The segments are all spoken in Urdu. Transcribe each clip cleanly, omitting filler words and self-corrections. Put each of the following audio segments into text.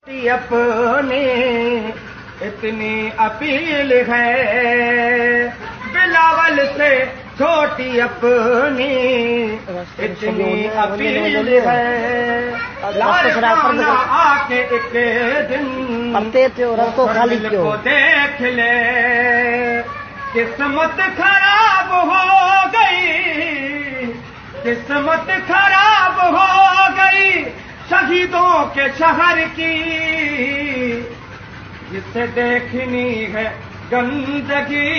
اپنی اتنی اپیل ہے بلاول سے چھوٹی اپنی اتنی اپیل ہے آ کے ایک دن مل کو دیکھ لے قسمت خراب ہو گئی قسمت خراب ہو گئی شہیدوں کے شہر کی جسے دیکھنی ہے گندگی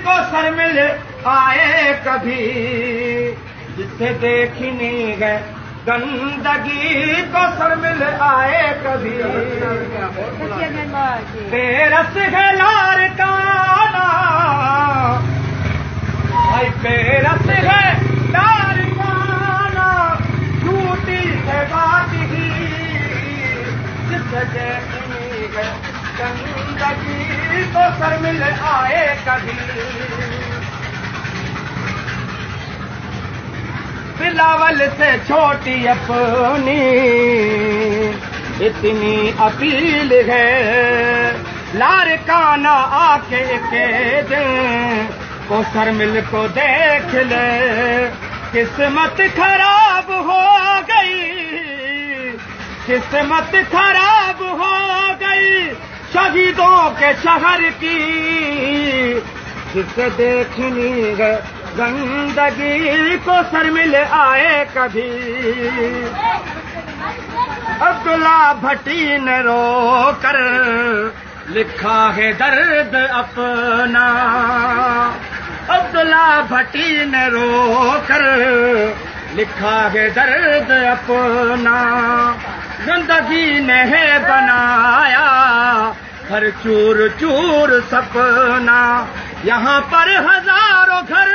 کو سر مل آئے کبھی جسے دیکھنی ہے گندگی کو سر مل آئے کبھی بے رس ہے لار کانا بھائی بے رس ہے لار کانا جھوٹی ہے بات ہی جسے دیکھنی ہے گندگی کو سر مل آئے کبھی بلاول سے چھوٹی اپنی اتنی اپیل ہے لارکانہ آ کے ایک دن کو سر مل کو دیکھ لے قسمت خراب ہو گئی قسمت خراب ہو گئی شہیدوں کے شہر کی جسے دیکھنی ہے گندگی کو سر مل آئے کبھی عبداللہ بھٹی نے رو کر لکھا ہے درد اپنا عبداللہ بھٹی نے رو کر لکھا ہے درد اپنا زندگی نے ہے بنایا ہر چور چور سپنا یہاں پر ہزاروں گھر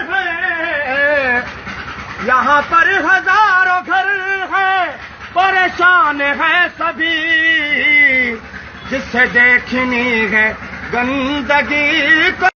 ہیں یہاں پر ہزاروں گھر ہیں پریشان ہیں سبھی جسے دیکھنی ہے گندگی کو